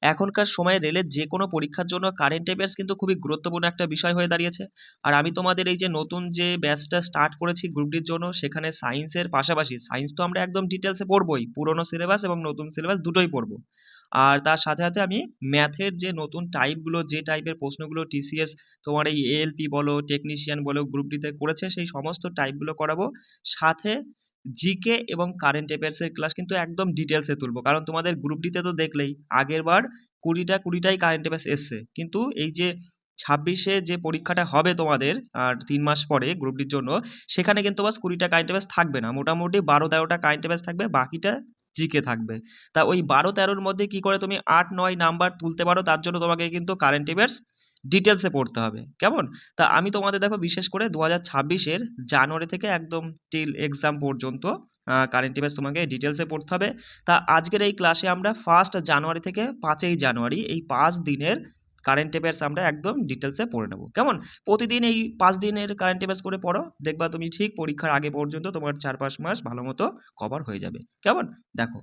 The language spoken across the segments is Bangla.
এখনকার সময়ে রেলের যে কোনো পরীক্ষার জন্য কারেন্ট অ্যাফেয়ার্স কিন্তু খুবই গুরুত্বপূর্ণ একটা বিষয় হয়ে দাঁড়িয়েছে। আর আমি তোমাদের এই যে নতুন যে ব্যাচটা স্টার্ট করেছি গ্রুপ ডির জন্য, সেখানে সায়েন্সের পাশাপাশি, সায়েন্স তো আমরা একদম ডিটেলসে পড়বোই, পুরোনো সিলেবাস এবং নতুন সিলেবাস দুটোই পড়বো। আর তার সাথে সাথে আমি ম্যাথের যে নতুন টাইপগুলো, যে টাইপের প্রশ্নগুলো টিসিএস তোমার এই এএলপি বলো, টেকনিশিয়ান বলো, গ্রুপ ডিতে করেছে, সেই সমস্ত টাইপগুলো করাবো। সাথে জিকে এবং কারেন্ট অ্যাফেয়ার্সের ক্লাস কিন্তু একদম ডিটেলসে তুলবো, কারণ তোমাদের গ্রুপ ডিতে তো দেখলেই আগের বার কুড়িটাই কারেন্ট অ্যাফেয়ার্স এসছে, কিন্তু এই যে 26-এ যে পরীক্ষাটা হবে তোমাদের আর 3 মাস পরে গ্রুপ ডির জন্য, সেখানে কিন্তু বাস 20টা কারেন্ট অ্যাফেয়ার্স থাকবে না, মোটামুটি 12-13টা কারেন্ট অ্যাফেয়ার্স থাকবে, বাকিটা জিকে থাকবে। তা ওই 12-13-র মধ্যে কি করে তুমি 8-9 নাম্বার তুলতে পারো, তার জন্য তোমাকে কিন্তু কারেন্ট অ্যাফেয়ার্স ডিটেলসে পড়তে হবে, কেমন? তা আমি তোমাদের দেখো বিশেষ করে 2026-এর জানুয়ারি থেকে একদম টিল এক্সাম পর্যন্ত কারেন্ট অ্যাফেয়ার্স তোমাকে ডিটেলসে পড়তে হবে। তা আজকের এই ক্লাসে আমরা 1 জানুয়ারি থেকে 5 জানুয়ারি এই 5 দিনের কারেন্ট অ্যাফেয়ার্স আমরা একদম ডিটেলসে পড়ে নেব, কেমন? প্রতিদিন এই 5 দিনের কারেন্ট অ্যাফেয়ার্স করে পড়ো, দেখবা তুমি ঠিক পরীক্ষার আগে পর্যন্ত তোমার 4-5 মাস ভালো মতো কভার হয়ে যাবে, কেমন? দেখো,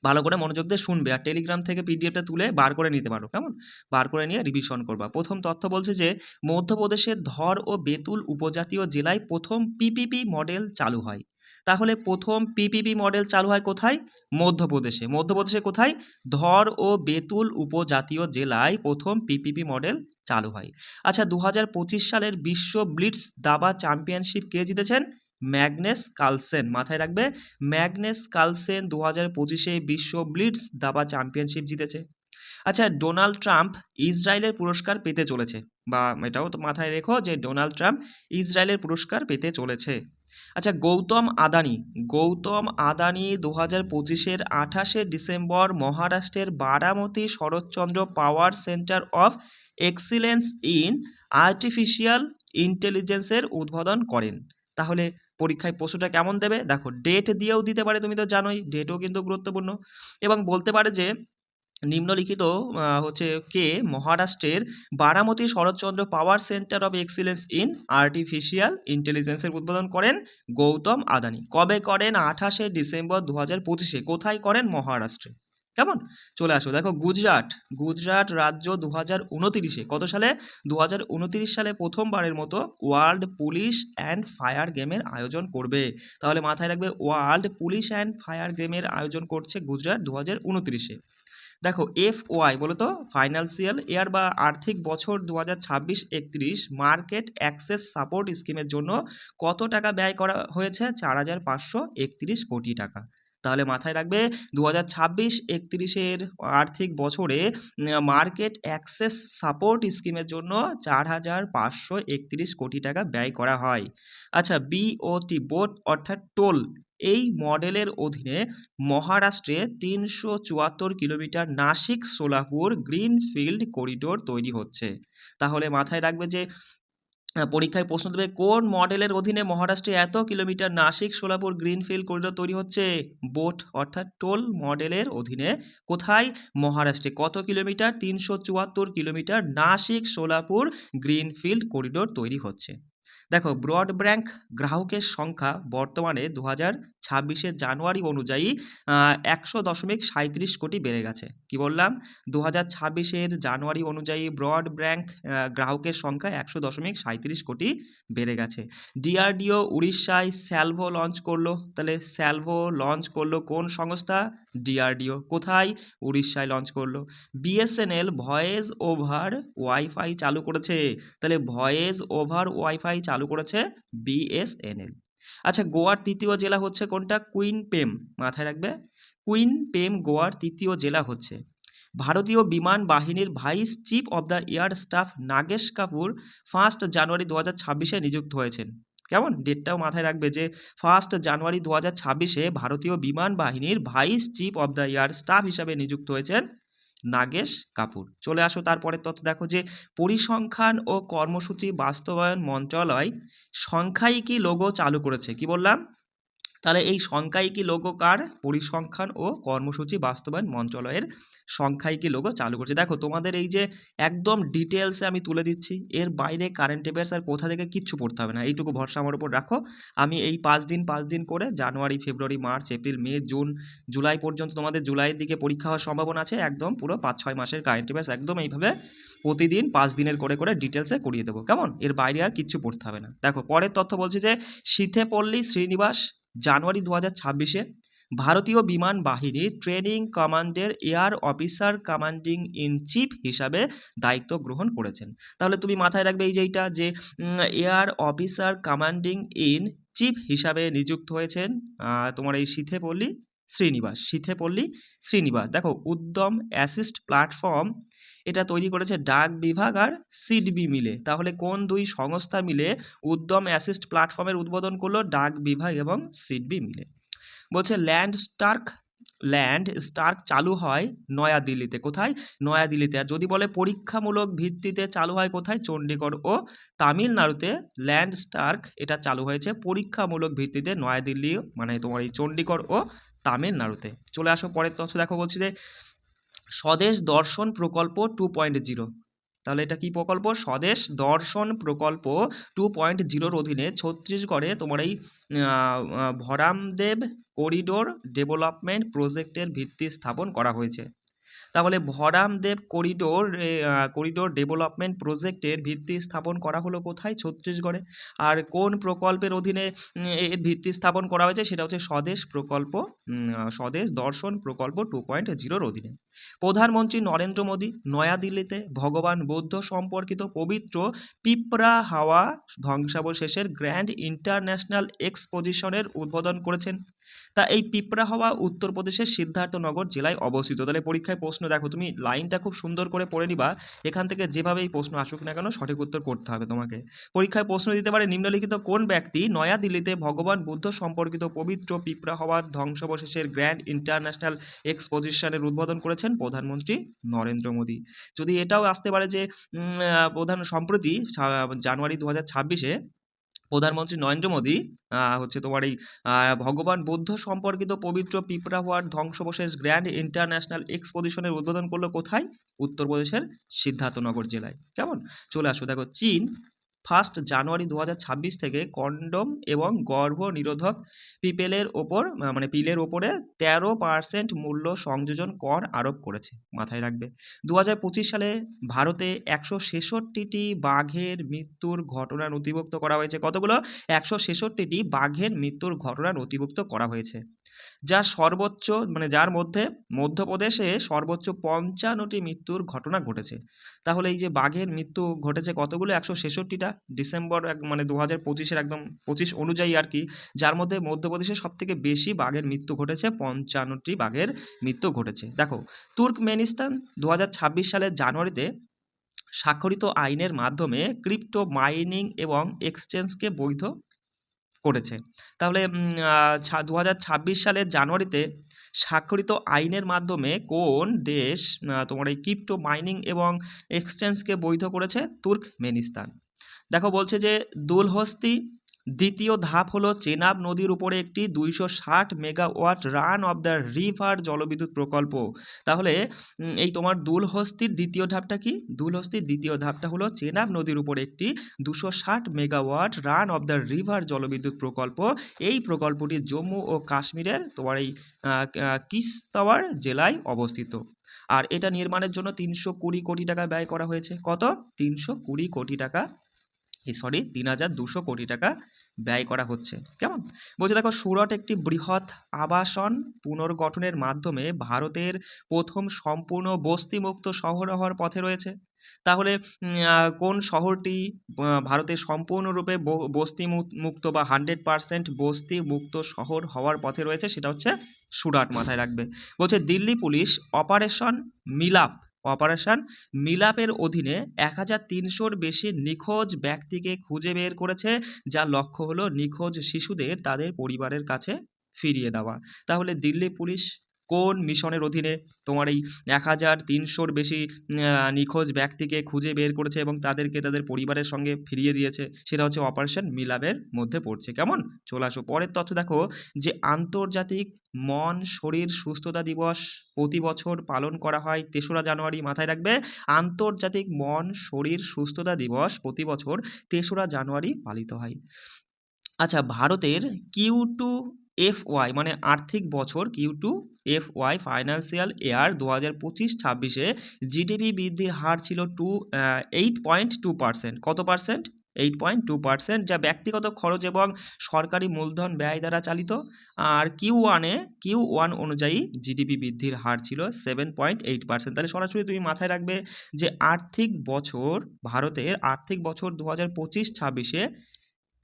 ভালো করে মনোযোগ দিয়ে শুনবে, আর টেলিগ্রাম থেকে পিডিএফটা তুলে বার করে নিতে পারো, কেমন? বার করে নিয়ে রিভিশন করবা। প্রথম তথ্য বলছে যে মধ্যপ্রদেশের ধর ও বেতুল উপজাতীয় জেলায় প্রথম পিপিপি মডেল চালু হয়। তাহলে প্রথম পিপিপি মডেল চালু হয় কোথায়? মধ্যপ্রদেশে। মধ্যপ্রদেশে কোথায়? ধর ও বেতুল উপজাতীয় জেলায় প্রথম পিপিপি মডেল চালু হয়। আচ্ছা, 2025 সালের বিশ্ব ব্লিটজ দাবা চ্যাম্পিয়নশিপ কে জিতেছেন? ম্যাগনেস কার্লসেন, মাথায় রাখবে, ম্যাগনেস কার্লসেন 2025-এ বিশ্ব ব্লিটজ দাবা চ্যাম্পিয়নশিপ জিতেছে। আচ্ছা, ডোনাল্ড ট্রাম্প ইসরায়েলের পুরস্কার পেতে চলেছে, বা এটাও তো মাথায় রেখো যে ডোনাল্ড ট্রাম্প ইসরায়েলের পুরস্কার পেতে চলেছে। আচ্ছা, গৌতম আদানি 2025-এর 28শে ডিসেম্বর মহারাষ্ট্রের Baramati Sharadchandra Pawar centre of excellence in artificial ইন্টেলিজেন্সের উদ্বোধন করেন। তাহলে পরীক্ষায় প্রশ্নটা কেমন দেবে দেখো, ডেট দিয়েও দিতে পারে, তুমি তো জানোই ডেটও কিন্তু গুরুত্বপূর্ণ, এবং বলতে পারে যে নিম্নলিখিত হচ্ছে কে মহারাষ্ট্রের Baramati Sharadchandra Pawar centre of excellence in artificial ইন্টেলিজেন্সের উদ্বোধন করেন? গৌতম আদানি। কবে করেন? 28শে ডিসেম্বর 2025-এ। কোথায় করেন? মহারাষ্ট্রে, কেমন? চলে আসো, দেখো গুজরাট রাজ্য 2029-এ, কত সালে? 2029 সালে প্রথমবারের মতো ওয়ার্ল্ড পুলিশ অ্যান্ড ফায়ার গেমের আয়োজন করবে। তাহলে মাথায় রাখবে, ওয়ার্ল্ড পুলিশ অ্যান্ড ফায়ার গেমের আয়োজন করছে গুজরাট 2029-এ। দেখো, এফওয়াই বলো তো, ফাইন্যান্সিয়াল ইয়ার বা আর্থিক বছর 2026-31 মার্কেট অ্যাক্সেস সাপোর্ট স্কিমের জন্য কত টাকা ব্যয় করা হয়েছে? 4,531 কোটি টাকা। তাহলে মাথায় রাখবে, 2026-31-এর আর্থিক বছরে মার্কেট অ্যাক্সেস সাপোর্ট স্কিমের জন্য 4,531 কোটি টাকা ব্যয় করা হয়। আচ্ছা, বিওটি বোট অর্থাৎ টোল, এই মডেলের অধীনে মহারাষ্ট্রে 374 kilometre Nashik Solapur greenfield corridor তৈরি হচ্ছে। তাহলে মাথায় রাখবে যে পরীক্ষায় প্রশ্ন দেবে কোন মডেলের অধীনে মহারাষ্ট্রে এত kilometre Nashik Solapur greenfield corridor তৈরি হচ্ছে? বোট অর্থাৎ টোল মডেলের অধীনে কোথায়? মহারাষ্ট্রে। কত kilometre? 374 kilometre Nashik Solapur greenfield corridor তৈরি হচ্ছে। দেখো, ব্রডব্যান্ড গ্রাহকের সংখ্যা বর্তমানে 2026-এর জানুয়ারি অনুযায়ী 100.37 কোটি বেড়ে গেছে। কি বললাম? 2026-এর জানুয়ারি অনুযায়ী ব্রডব্যান্ড গ্রাহকের সংখ্যা 100.37 কোটি বেড়ে গেছে। ডিআরডিও উড়িষ্যায় স্যালভো লঞ্চ করলো। তাহলে স্যালভো লঞ্চ করলো কোন সংস্থা? ডিআরডিও। কোথায়? উড়িষ্যায় লঞ্চ করলো। বিএসএনএল ভয়েস ওভার ওয়াইফাই চালু করেছে। তাহলে ভয়েস ওভার ওয়াইফাই চালু করেছে বিএসএনএল। আচ্ছা, গোয়ার তৃতীয় জেলা হচ্ছে কোনটা? কুইনপেম, মাথায় রাখবে, কুইনপেম গোয়ার তৃতীয় জেলা হচ্ছে। ভারতীয় বিমান বাহিনীর vice chief of the air staff Nagesh Kapoor 1 জানুয়ারি 2026-এ নিযুক্ত হয়েছেন। কেমন? ডেটটাও মাথায় রাখবে যে 1 জানুয়ারি 2026-এ ভারতীয় বিমান বাহিনীর vice chief of the air staff হিসাবে নিযুক্ত হয়েছেন নাগেশ কাপুর। চলে আসো তারপরের তথ্য, দেখো যে পরিসংখ্যান ও কর্মসূচি বাস্তবায়ন মন্ত্রণালয় সংখ্যায়িকী লোগো চালু করেছে। কি বললাম? তাহলে এই সংখ্যায়িকী লোগো কার? পরিসংখ্যান ও কর্মসূচি বাস্তবায়ন মন্ত্রণালয়ের সংখ্যায়িকী লোগো চালু করছে। দেখো তোমাদের এই যে একদম ডিটেলসে আমি তুলে দিচ্ছি, এর বাইরে কারেন্ট অ্যাফেয়ার্স আর কোথা থেকে কিচ্ছু পড়তে হবে না, এইটুকু ভরসা আমার উপর রাখো। আমি এই 5 দিন করে জানুয়ারি, ফেব্রুয়ারি, মার্চ, এপ্রিল, মে, জুন, জুলাই পর্যন্ত, তোমাদের জুলাইয়ের দিকে পরীক্ষা হওয়ার সম্ভাবনা আছে, একদম পুরো 5-6 মাসের কারেন্ট অ্যাফেয়ার্স একদম এইভাবে প্রতিদিন 5 দিনের করে ডিটেলসে করিয়ে দেবো, কেমন? এর বাইরে আর কিচ্ছু পড়তে হবে না। দেখো পরের তথ্য বলছে যে শীথেপল্লী শ্রীনিবাস জানুয়ারি 2026-এ ভারতীয় বিমান বাহিনীর ট্রেনিং কমান্ডের air officer commanding in chief হিসাবে দায়িত্ব গ্রহণ করেছেন। তাহলে তুমি মাথায় রাখবে এই যে এইটা যে air officer commanding in chief হিসাবে নিযুক্ত হয়েছেন তোমার এই শীথেপল্লী শ্রীনিবাস। দেখো উদ্যম অ্যাসিস্ট প্ল্যাটফর্ম এটা তৈরি করেছে ডাক বিভাগ আর সিডবি মিলে। তাহলে কোন দুই সংস্থা মিলে উদ্যম অ্যাসিস্ট প্ল্যাটফর্মের উদ্বোধন করলো? ডাক বিভাগ এবং সিডবি মিলে। বলছে ল্যান্ড স্টার্ক চালু হয় নয়াদিল্লিতে। কোথায়? নয়াদিল্লিতে। আর যদি বলে পরীক্ষামূলক ভিত্তিতে চালু হয় কোথায়? চণ্ডীগড় ও তামিলনাড়ুতে ল্যান্ড স্টার্ক এটা চালু হয়েছে পরীক্ষামূলক ভিত্তিতে নয়াদিল্লি, মানে তোমার এই চণ্ডীগড় ও তামিলনাড়ুতে। চলে আসো পরের তথ্য, দেখো বলছি যে স্বদেশ দর্শন প্রকল্প 2.0। তাহলে এটা কি প্রকল্প? স্বদেশ দর্শন প্রকল্প 2.0-র অধীনে ছত্তিশগড়ে তোমার এই ভরামদেব করিডোর ডেভেলপমেন্ট প্রজেক্টের ভিত্তি স্থাপন করা হয়েছে। তাহলে ভরামদেব করিডোর ডেভেলপমেন্ট প্রজেক্টের ভিত্তি স্থাপন করা হলো কোথায়? ছত্তিশগড়ে। আর কোন প্রকল্পের অধীনে এর ভিত্তি স্থাপন করা হয়েছে? সেটা হচ্ছে স্বদেশ দর্শন প্রকল্প 2.0-র অধীনে। প্রধানমন্ত্রী নরেন্দ্র মোদী নয়াদিল্লিতে ভগবান বুদ্ধ সম্পর্কিত পবিত্র পিপরা হাওয়া ধ্বংসাবশেষের গ্র্যান্ড ইন্টারন্যাশনাল এক্সপোজিশনের উদ্বোধন করেছেন। তা এই পিপরা হাওয়া উত্তরপ্রদেশের সিদ্ধার্থনগর জেলায় অবস্থিত। তাহলে পরীক্ষায় প্রশ্ন, দেখো তুমি লাইনটা খুব সুন্দর করে পড়ে নিবা, এখান থেকে যেভাবেই প্রশ্ন আসুক না কেন সঠিক উত্তর করতে হবে তোমাকে। পরীক্ষায় প্রশ্ন দিতে পারে নিম্নলিখিত কোন ব্যক্তি নয়াদিল্লিতে ভগবান বুদ্ধ সম্পর্কিত পবিত্র পিপরা হাওয়ার ধ্বংসাবশেষের গ্র্যান্ড ইন্টারন্যাশনাল এক্সপোজিশনের উদ্বোধন করেছেন? প্রধানমন্ত্রী নরেন্দ্র মোদী। যদি এটাও আসতে পারে যে সম্প্রতি জানুয়ারি 2026-এ প্রধানমন্ত্রী নরেন্দ্র মোদী হচ্ছে তোমার এই ভগবান বুদ্ধ সম্পর্কিত পবিত্র পিপরা হাওয়ার ধ্বংসাবশেষ গ্র্যান্ড ইন্টারন্যাশনাল এক্সপোজিশনের উদ্বোধন করলো কোথায়? উত্তরপ্রদেশের সিদ্ধার্থনগর জেলায়। কেমন? চলে আসো, দেখো চীন 1 জানুয়ারি 2026 থেকে কন্ডোম এবং গর্ভ নিরোধক পিলের ওপরে 13% মূল্য সংযোজন কর আরোপ করেছে। মাথায় রাখবে 2025 সালে ভারতে 166টি বাঘের মৃত্যুর ঘটনা নথিভুক্ত করা হয়েছে। কতগুলো? 166টি বাঘের মৃত্যুর ঘটনা নথিভুক্ত করা হয়েছে, যার মধ্যে মধ্যপ্রদেশে সর্বোচ্চ 55টি মৃত্যুর ঘটনা ঘটেছে। তাহলে এই যে বাঘের মৃত্যু ঘটেছে কতগুলো? 166টা ডিসেম্বর 2025-এর একদম 25 অনুযায়ী আর কি, যার মধ্যে মধ্যপ্রদেশে সবথেকে বেশি বাঘের মৃত্যু ঘটেছে, 55টি বাঘের মৃত্যু ঘটেছে। দেখো তুর্কমেনিস্তান 2026 সালের জানুয়ারিতে স্বাক্ষরিত আইনের মাধ্যমে ক্রিপ্টো মাইনিং এবং এক্সচেঞ্জকে বৈধ করেছে। তাহলে 2026 সালের জানুয়ারিতে স্বাক্ষরিত আইনের মাধ্যমে কোন দেশ তোমার এই ক্রিপ্টো মাইনিং এবং এক্সচেঞ্জকে বৈধ করেছে? তুর্কমেনিস্তান। দেখো বলছে যে দুলহস্তি দ্বিতীয় ধাপ হলো চেনাব নদীর উপরে একটি 260 megawatt run of the river জলবিদ্যুৎ প্রকল্প। তাহলে এই তোমার দুলহস্তির দ্বিতীয় ধাপটা কি? দুলহস্তির দ্বিতীয় ধাপটা হলো চেনাব নদীর উপরে একটি 260 megawatt run of the river জলবিদ্যুৎ প্রকল্প। এই প্রকল্পটি জম্মু ও কাশ্মীরের তোমার এই কিশতওয়াড় জেলায় অবস্থিত। আর এটা নির্মাণের জন্য 320 কোটি টাকা ব্যয় করা হয়েছে। কত? 320 কোটি টাকা, 3200 কোটি টাকা ব্যয় করা হচ্ছে। কেমন? বলছে দেখো সুরট একটি বৃহৎ আবাসন পুনর্গঠনের মাধ্যমে ভারতের প্রথম সম্পূর্ণ বস্তিমুক্ত শহর হওয়ার পথে রয়েছে। তাহলে কোন শহরটি ভারতের সম্পূর্ণরূপে বস্তি মুক্ত বা 100% বস্তি মুক্ত শহর হওয়ার পথে রয়েছে? সেটা হচ্ছে সুরাট। মাথায় রাখবে। বলছে দিল্লি পুলিশ অপারেশন মিলাপের অধীনে 1300-র বেশি নিখোঁজ ব্যক্তিকে খুঁজে বের করেছে, যার লক্ষ্য হলো নিখোঁজ শিশুদের তাদের পরিবারের কাছে ফিরিয়ে দেওয়া। তাহলে দিল্লি পুলিশ কোন মিশনের অধীনে তোমার এই 1300-র বেশি নিখোঁজ ব্যক্তিকে খুঁজে বের করেছে এবং তাদেরকে তাদের পরিবারের সঙ্গে ফিরিয়ে দিয়েছে? সেটা হচ্ছে অপারেশন মিলাপের মধ্যে পড়ছে। কেমন? চলে আসো পরের তথ্য দেখো, যে আন্তর্জাতিক মন শরীর সুস্থতা দিবস প্রতি বছর পালন করা হয় ৩রা জানুয়ারি। মাথায় রাখবে, আন্তর্জাতিক মন শরীর সুস্থতা দিবস প্রতি বছর ৩রা জানুয়ারি পালিত হয়। আচ্ছা, ভারতের Q2FY মানে আর্থিক বছর Q2FY ফাইন্যান্সিয়াল ইয়ার 2025-26-এ জিডিপি বৃদ্ধির হার ছিল 8.2%। কত পার্সেন্ট? 8.2%, যা ব্যক্তিগত খরচ এবং সরকারি মূলধন ব্যয় দ্বারা চালিত। আর Q1 অনুযায়ী জিডিপি বৃদ্ধির হার ছিল 7.8%। তাহলে সরাসরি তুমি মাথায় রাখবে যে ভারতের আর্থিক বছর 2025-26-এ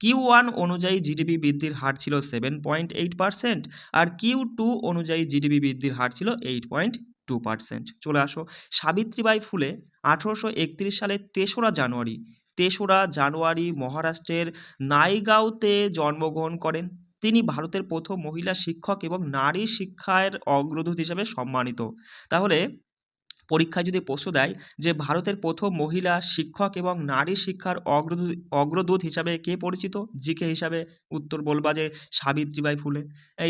Q1 অনুযায়ী জিডিপি বৃদ্ধির হার ছিল 7.8%, আর Q2 অনুযায়ী জিডিপি বৃদ্ধির হার ছিল 8.2%। চলে আসো, সাবিত্রীবাই ফুলে 1831 সালের 3রা জানুয়ারি মহারাষ্ট্রের নাইগাঁওতে জন্মগ্রহণ করেন। তিনি ভারতের প্রথম মহিলা শিক্ষক এবং নারী শিক্ষার অগ্রদূত হিসেবে সম্মানিত। তাহলে পরীক্ষায় যদি প্রশ্ন দেয় যে ভারতের প্রথম মহিলা শিক্ষক এবং নারী শিক্ষার অগ্রদূত হিসাবে কে পরিচিত, জিকে হিসাবে উত্তর বলবা যে সাবিত্রীবাই ফুলে।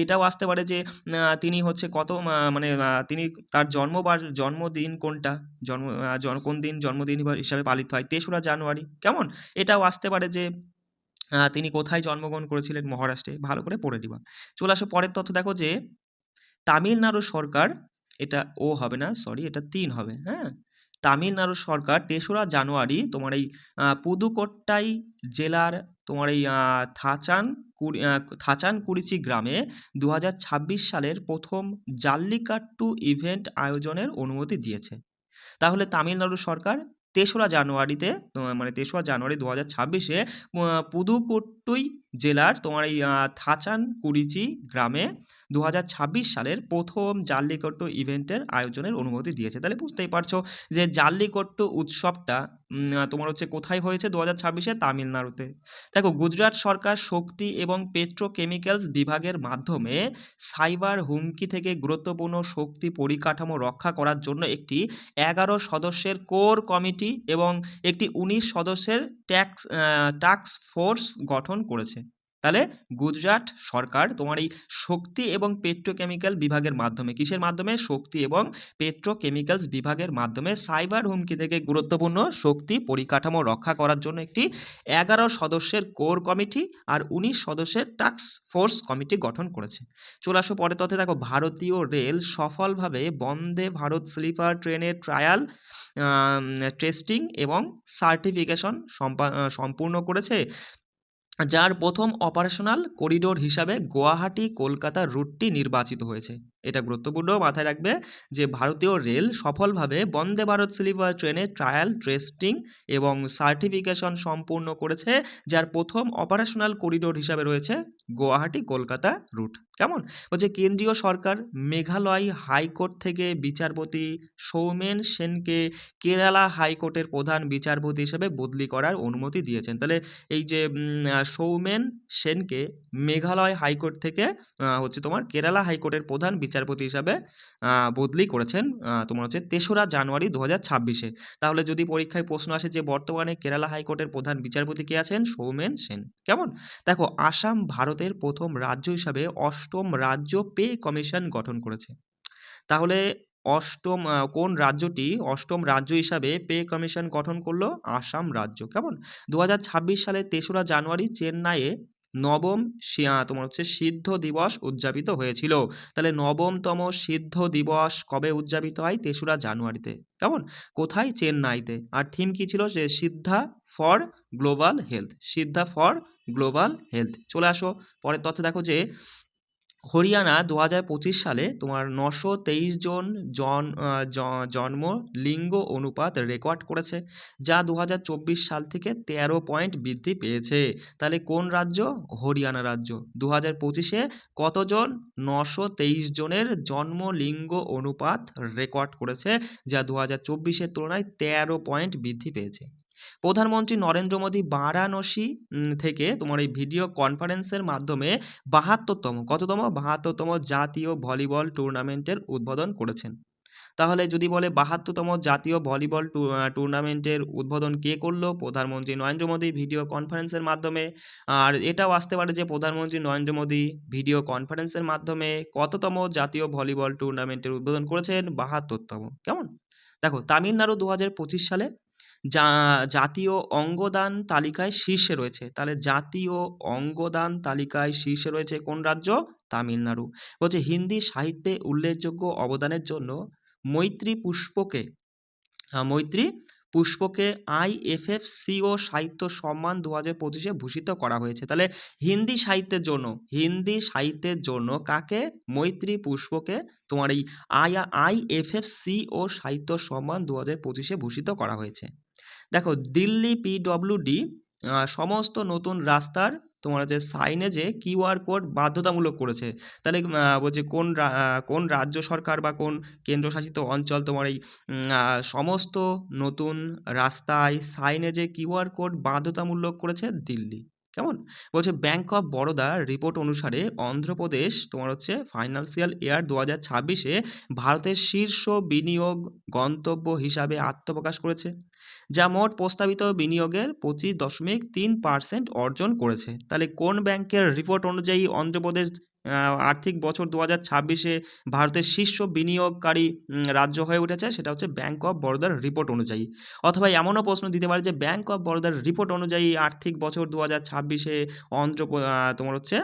এটাও আসতে পারে যে তিনি হচ্ছে তিনি তার জন্মদিন কোনটা, কোন দিন জন্মদিন হিসাবে পালিত হয়? 3রা জানুয়ারি। কেমন? এটাও আসতে পারে যে তিনি কোথায় জন্মগ্রহণ করেছিলেন? মহারাষ্ট্রে। ভালো করে পড়ে নিবা। চলে আসো পরের তথ্য দেখো, যে তামিলনাড়ু সরকার, এটা ও হবে না, সরি, এটা 3 হবে। হ্যাঁ, তামিলনাড়ু সরকার 3রা জানুয়ারি তোমার এই পুদুকোট্টাই জেলার তোমার এই থাচানকুরিচি গ্রামে 2026 সালের প্রথম জাল্লিকাট্টু ইভেন্ট আয়োজনের অনুমতি দিয়েছে। তাহলে তামিলনাড়ু সরকার 3রা জানুয়ারিতে 3রা জানুয়ারি 2026-এ পুদুকোট্টুই জেলার তোমার এই থাচানকুরিচি গ্রামে 2026 সালের প্রথম জাল্লিকট্টু ইভেন্টের আয়োজনের অনুমতি দিয়েছে। তাহলে বুঝতেই পারছো যে জাল্লিকট্টু উৎসবটা তোমার হচ্ছে কোথায় হয়েছে 2026-এ? তামিলনাড়ুতে। দেখো, গুজরাট সরকার শক্তি এবং পেট্রোকেমিক্যালস বিভাগের মাধ্যমে সাইবার হুমকি থেকে গুরুত্বপূর্ণ শক্তি পরিকাঠামো রক্ষা করার জন্য একটি 11 সদস্যের কোর কমিটি এবং একটি 19 সদস্যের টাস্ক ফোর্স গঠন করেছে। তাহলে গুজরাট সরকার তোমার এই শক্তি এবং পেট্রোকেমিক্যাল বিভাগের মাধ্যমে, কিসের মাধ্যমে? শক্তি এবং পেট্রোকেমিক্যালস বিভাগের মাধ্যমে সাইবার হুমকি থেকে গুরুত্বপূর্ণ শক্তি পরিকাঠামো রক্ষা করার জন্য একটি 11 সদস্যের কোর কমিটি আর 19 সদস্যের টাস্ক ফোর্স কমিটি গঠন করেছে। চলে আসো পরের তথ্যে দেখো, ভারতীয় রেল সফলভাবে বন্দে ভারত স্লিপার ট্রেনের ট্রায়াল, টেস্টিং এবং সার্টিফিকেশন সম্পূর্ণ করেছে, যার প্রথম অপারেশনাল করিডোর হিসাবে গুয়াহাটি কলকাতা রুটটি নির্বাচিত হয়েছে। এটা গুরুত্বপূর্ণ, মাথায় রাখবে যে ভারতীয় রেল সফলভাবে বন্দে ভারত স্লিপার ট্রেনের ট্রায়াল, টেস্টিং এবং সার্টিফিকেশন সম্পূর্ণ করেছে, যার প্রথম অপারেশনাল করিডোর হিসাবে রয়েছে গুয়াহাটি কলকাতা রুট। কেমন? বলছে কেন্দ্রীয় সরকার মেঘালয় হাইকোর্ট থেকে বিচারপতি সৌমেন সেনকে কেরালা হাইকোর্টের প্রধান বিচারপতি হিসেবে বদলি করার অনুমতি দিয়েছেন। তাহলে এই যে সৌমেন সেনকে মেঘালয় হাইকোর্ট থেকে হচ্ছে তোমার কেরালা হাইকোর্টের প্রধান বিচারপতি হিসাবে বদলি করেছেন তোমার হচ্ছে 3রা জানুয়ারি 2026-এ। তাহলে যদি পরীক্ষায় প্রশ্ন আসে যে বর্তমানে কেরালা হাইকোর্টের প্রধান বিচারপতি কে আছেন? সৌমেন সেন। কেমন? দেখো, আসাম ভারতের প্রথম রাজ্য হিসাবে 8ম রাজ্য পে কমিশন গঠন করেছে। তাহলে কোন রাজ্যটি 8ম রাজ্য হিসাবে পে কমিশন গঠন করলো? আসাম রাজ্য। কেমন? 2026 সালে 3রা জানুয়ারি চেন্নাইয়ে নবম তোমার হচ্ছে সিদ্ধ দিবস উদযাপিত হয়েছিল। তাহলে নবমতম সিদ্ধ দিবস কবে উদযাপিত হয়? 3রা জানুয়ারিতে। কেমন? কোথায়? চেন্নাইতে। আর থিম কি ছিল? যে Siddha for global health. Siddha for global health. চলে আসো পরের তথ্য দেখো, যে হরিয়ানা 2025 সালে তোমার 923 জন জন্ম লিঙ্গ অনুপাত রেকর্ড করেছে, যা 2024 সাল থেকে 13 পয়েন্ট বৃদ্ধি পেয়েছে। তাহলে কোন রাজ্য? হরিয়ানা রাজ্য। 2025-এ কতজন? 923 জনের জন্ম লিঙ্গ অনুপাত রেকর্ড করেছে, যা 2024-এর তুলনায় 13 পয়েন্ট বৃদ্ধি পেয়েছে। প্রধানমন্ত্রী নরেন্দ্র মোদী বারাণসী থেকে তোমার এই ভিডিও কনফারেন্সের মাধ্যমে 72তম জাতীয় ভলিবল টুর্নামেন্টের উদ্বোধন করেছেন। তাহলে যদি বলে 72তম জাতীয় ভলিবল টুর্নামেন্টের উদ্বোধন কে করলো? প্রধানমন্ত্রী নরেন্দ্র মোদী ভিডিও কনফারেন্সের মাধ্যমে। আর এটাও আসতে পারে যে প্রধানমন্ত্রী নরেন্দ্র মোদী ভিডিও কনফারেন্সের মাধ্যমে কততম জাতীয় ভলিবল টুর্নামেন্টের উদ্বোধন করেছেন? 72তম। কেমন? দেখো তামিলনাড়ু 2025 সালে জাতীয় অঙ্গদান তালিকায় শীর্ষে রয়েছে। তাহলে জাতীয় অঙ্গদান তালিকায় শীর্ষে রয়েছে কোন রাজ্য? তামিলনাড়ু। বলছে হিন্দি সাহিত্যে উল্লেখযোগ্য অবদানের জন্য মৈত্রী পুষ্পকে IFFCO সাহিত্য সম্মান 2025-এ ভূষিত করা হয়েছে। তাহলে হিন্দি সাহিত্যের জন্য কাকে? মৈত্রী পুষ্পকে তোমার এই IFFCO সাহিত্য সম্মান 2025-এ ভূষিত করা হয়েছে। দেখো দিল্লি PWD সমস্ত নতুন রাস্তার তোমার হচ্ছে সাইনেজে QR কোড বাধ্যতামূলক করেছে। তাহলে বলছে কোন রাজ্য সরকার বা কোন কেন্দ্রশাসিত অঞ্চল তোমার এই সমস্ত নতুন রাস্তায় সাইনেজে QR কোড বাধ্যতামূলক করেছে? দিল্লি। কেমন? বলছে ব্যাংক অফ বরোদা রিপোর্ট অনুসারে অন্ধ্রপ্রদেশ তোমার হচ্ছে ফাইন্যান্সিয়াল ইয়ার 2026-এ ভারতের শীর্ষ বিনিয়োগ গন্তব্য হিসাবে আত্মপ্রকাশ করেছে, যা মোট প্রস্তাবিত বিনিয়োগের 25.3% অর্জন করেছে। তাহলে কোন ব্যাংকের রিপোর্ট অনুযায়ী অন্ধ্রপ্রদেশ আর্থিক বছর 2026-এ ভারতের শীর্ষ বিনিয়োগকারী রাজ্য হয়ে উঠেছে? সেটা হচ্ছে ব্যাংক অফ বরোদার রিপোর্ট অনুযায়ী। অথবা এমনও প্রশ্ন দিতে পারে যে ব্যাংক অফ বরোদার রিপোর্ট অনুযায়ী আর্থিক বছর 2026-এ তোমার হচ্ছে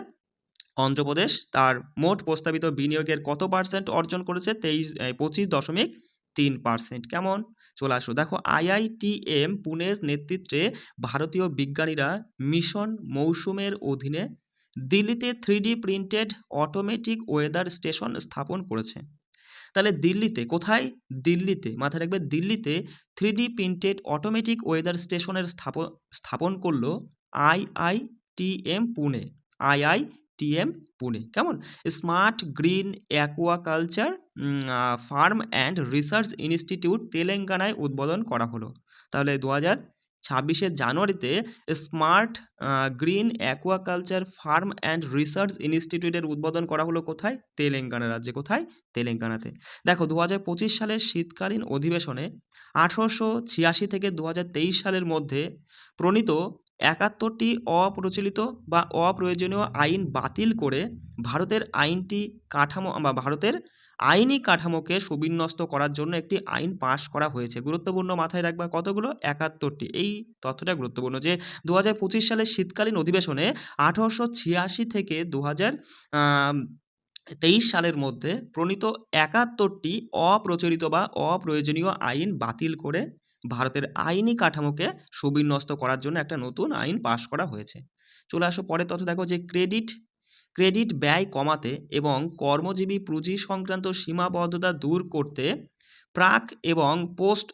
অন্ধ্রপ্রদেশ তার মোট প্রস্তাবিত বিনিয়োগের কত পার্সেন্ট অর্জন করেছে? 25.3%। কেমন? চলে আসো। দেখো IITM পুনের নেতৃত্বে ভারতীয় বিজ্ঞানীরা মিশন মৌসুমের অধীনে দিল্লিতে 3D printed automatic weather station স্থাপন করেছে। তাহলে দিল্লিতে, কোথায়? দিল্লিতে, মাথায় রাখবে দিল্লিতে 3D প্রিন্টেড অটোমেটিক ওয়েদার স্টেশনের স্থাপন করলো IITM পুনে। কেমন? Smart green aquaculture farm and research institute তেলেঙ্গানায় উদ্বোধন করা হলো। তাহলে 2026-এর জানুয়ারিতে smart green aquaculture farm and research ইনস্টিটিউটের উদ্বোধন করা হলো কোথায়? তেলেঙ্গানা রাজ্যে। কোথায়? তেলেঙ্গানাতে। দেখো 2025 সালের শীতকালীন অধিবেশনে 1886 থেকে 2023 সালের মধ্যে প্রণীত 71টি অপ্রচলিত বা অপ্রয়োজনীয় আইন বাতিল করে ভারতের আইনি কাঠামোকে সুবিন্যস্ত করার জন্য একটি আইন পাশ করা হয়েছে। গুরুত্বপূর্ণ, মাথায় রাখবা কতগুলো? 71টি। এই তথ্যটা গুরুত্বপূর্ণ যে 2025 সালের শীতকালীন অধিবেশনে 1886 থেকে 2023 সালের মধ্যে প্রণীত 71টি অপ্রচলিত বা অপ্রয়োজনীয় আইন বাতিল করে ভারতের আইনি কাঠামোকে সুবিন্যস্ত করার জন্য একটা নতুন আইন পাশ করা হয়েছে। চলে আসো পরের তথ্য। দেখো যে ক্রেডিট ব্যয় কমাতে এবং কর্মজীবী পুঁজি সংক্রান্ত সীমাবদ্ধতা দূর করতে প্রাক এবং পোস্ট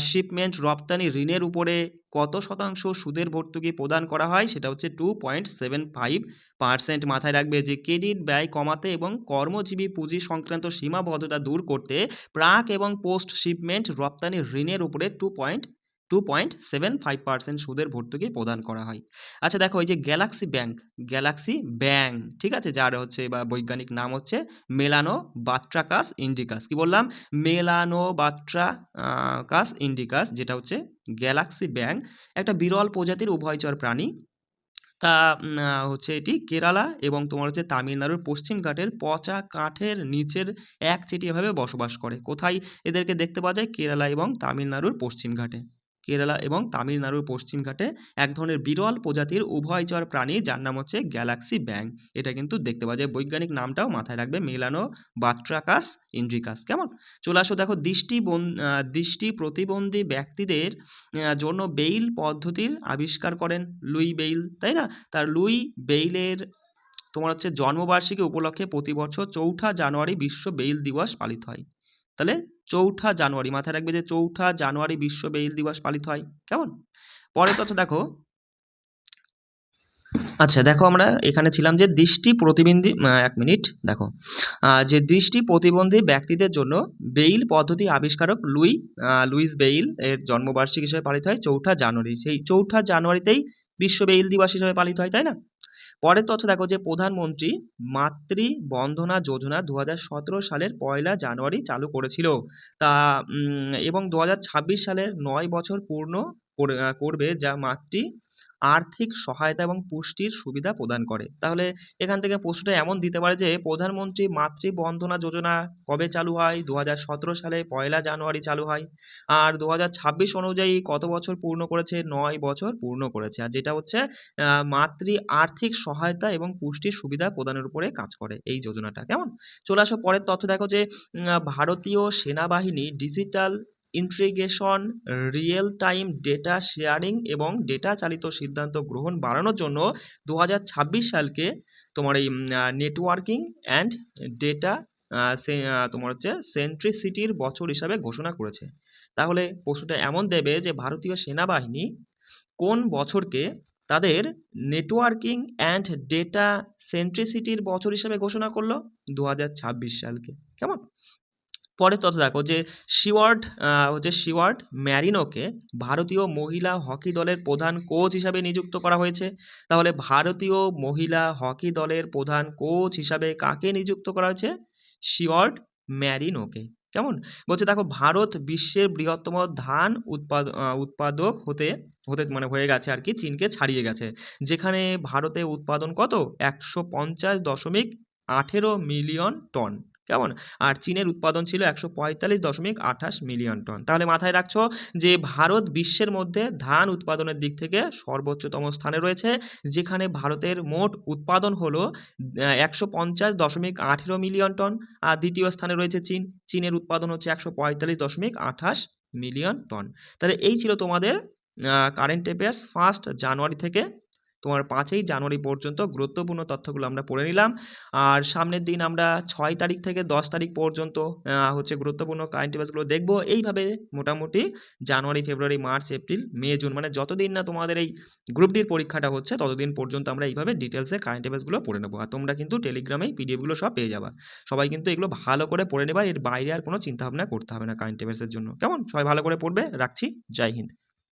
শিপমেন্ট রপ্তানি ঋণের উপরে কত শতাংশ সুদের ভর্তুকি প্রদান করা হয়? সেটা হচ্ছে 2.75%। মাথায় রাখবে যে ক্রেডিট ব্যয় কমাতে এবং কর্মজীবী পুঁজি সংক্রান্ত সীমাবদ্ধতা দূর করতে প্রাক এবং পোস্ট শিপমেন্ট রপ্তানি ঋণের উপরে 2.75% সুদের ভর্তুকি প্রদান করা হয়। আচ্ছা দেখো এই যে গ্যালাক্সি ব্যাংক, ঠিক আছে, যার হচ্ছে বা বৈজ্ঞানিক নাম হচ্ছে মেলানোবাট্রাকাস ইন্ডিকাস। কি বললাম? মেলানোবাট্রাকাস ইন্ডিকাস, যেটা হচ্ছে গ্যালাক্সি ব্যাংক, একটা বিরল প্রজাতির উভয়চর প্রাণী। তা হচ্ছে এটি কেরালা এবং তোমার হচ্ছে তামিলনাড়ুর পশ্চিম ঘাটের পচা কাঠের নিচের একচেটিয়াভাবে বসবাস করে। কোথায় এদেরকে দেখতে পাওয়া যায়? কেরালা এবং তামিলনাড়ুর পশ্চিম ঘাটে এক ধরনের বিরল প্রজাতির উভয়চর প্রাণী যার নাম হচ্ছে গ্যালাক্সি ব্যাংক। এটা কিন্তু দেখতে পাওয়া যায়। বৈজ্ঞানিক নামটাও মাথায় রাখবে, মেলানোবাট্রাকাস ইন্ডিকাস। কেমন? চলে আসো। দেখো দৃষ্টি প্রতিবন্ধী ব্যক্তিদের জন্য বেইল পদ্ধতির আবিষ্কার করেন লুই বেইল, তাই না? তার লুই বেইলের তোমার হচ্ছে জন্মবার্ষিকী উপলক্ষে প্রতি বছর 4ঠা জানুয়ারি বিশ্ব বেইল দিবস পালিত হয়। তাহলে 4ঠা জানুয়ারি, মাথায় রাখবে যে 4ঠা জানুয়ারি বিশ্ব বেইল দিবস পালিত হয়। কেমন? পরের তথ্য দেখো আচ্ছা দেখো, আমরা এখানে ছিলাম যে দৃষ্টি প্রতিবন্ধী, ১ মিনিট দেখো। যে দৃষ্টি প্রতিবন্ধী ব্যক্তিদের জন্য বেইল পদ্ধতি আবিষ্কারক লুইস বেইল এর জন্মবার্ষিকী হিসেবে পালিত হয় ৪ঠা জানুয়ারি। সেই ৪ঠা জানুয়ারিতেই বিশ্ব বেইল দিবস হিসেবে পালিত হয়, তাই না? পরের তথ্য দেখো যে প্রধানমন্ত্রী মাতৃ বন্দনা যোজনা ২০১৭ সালের ১লা জানুয়ারি চালু করেছিল। তা এবং ২০২৬ সালের ৯ বছর পূর্ণ করবে, যা মাতৃ আর্থিক সহায়তা এবং পুষ্টির সুবিধা প্রদান করে। তাহলে এখান থেকে প্রশ্নটা এমন দিতে পারে যে প্রধানমন্ত্রী মাতৃ বন্দনা যোজনা কবে চালু হয়? ২০১৭ সালে ১লা জানুয়ারি চালু হয়। আর ২০২৬ অনুযায়ী কত বছর পূর্ণ করেছে? ৯ বছর পূর্ণ করেছে। আর যেটা হচ্ছে মাতৃ আর্থিক সহায়তা এবং পুষ্টির সুবিধা প্রদানের উপরে কাজ করে এই যোজনাটা। কেমন? চলে আসো পরের তথ্য দেখো যে ভারতীয় সেনাবাহিনী digital integration, real time data sharing এবং ডেটা চালিত সিদ্ধান্ত গ্রহণ বাড়ানোর জন্য ২০২৬ সালকে তোমার এই নেটওয়ার্কিং অ্যান্ড ডেটা তোমার হচ্ছে সেন্ট্রিসিটির বছর হিসাবে ঘোষণা করেছে। তাহলে প্রশ্নটা এমন দেবে যে ভারতীয় সেনাবাহিনী কোন বছরকে তাদের নেটওয়ার্কিং অ্যান্ড ডেটা সেন্ট্রিসিটির বছর হিসেবে ঘোষণা করলো? ২০২৬ সালকে। কেমন? পরের তথ্য দেখো যে শিওয়ার্ড ম্যারিনোকে ভারতীয় মহিলা হকি দলের প্রধান কোচ হিসাবে নিযুক্ত করা হয়েছে। তাহলে ভারতীয় মহিলা হকি দলের প্রধান কোচ হিসাবে কাকে নিযুক্ত করা হয়েছে? শিওয়ার্ড ম্যারিনোকে। কেমন? বলছে দেখো ভারত বিশ্বের বৃহত্তম ধান উৎপাদক হতে হতে মানে হয়ে গেছে আর কি, চীনকে ছাড়িয়ে গেছে। যেখানে ভারতে উৎপাদন কত? ১৫০.১৮ মিলিয়ন টন। কেমন? আর চীনের উৎপাদন ছিল ১৪৫.২৮ মিলিয়ন টন। তাহলে মাথায় রাখছো যে ভারত বিশ্বের মধ্যে ধান উৎপাদনের দিক থেকে সর্বোচ্চতম স্থানে রয়েছে, যেখানে ভারতের মোট উৎপাদন হলো ১৫০.১৮ মিলিয়ন টন। আর দ্বিতীয় স্থানে রয়েছে চীন। চীনের উৎপাদন হচ্ছে ১৪৫.২৮ মিলিয়ন টন। তাহলে এই ছিল তোমাদের কারেন্ট অ্যাফেয়ার্স 1 জানুয়ারি থেকে তোমার 5ই জানুয়ারি পর্যন্ত গুরুত্বপূর্ণ তথ্যগুলো আমরা পড়ে নিলাম। আর সামনের দিন আমরা 6 তারিখ থেকে 10 তারিখ পর্যন্ত হচ্ছে গুরুত্বপূর্ণ কারেন্ট অ্যাফেয়ার্সগুলো দেখব। এইভাবে মোটামুটি জানুয়ারি, ফেব্রুয়ারি, মার্চ, এপ্রিল, মে, জুন মানে যতদিন না তোমাদের এই গ্রুপ ডির পরীক্ষাটা হচ্ছে ততদিন পর্যন্ত আমরা এইভাবে ডিটেলসে কারেন্ট অ্যাফেয়ার্সগুলো পড়ে নেবো। আর তোমরা কিন্তু টেলিগ্রামেই পিডিএফগুলো সব পেয়ে যাবা। সবাই কিন্তু এগুলো ভালো করে পড়ে নেবা, এর বাইরে আর কোনো চিন্তাভাবনা করতে হবে না কারেন্ট অ্যাফেয়ার্সের জন্য। কেমন? সবাই ভালো করে পড়বে। রাখছি। জয় হিন্দ।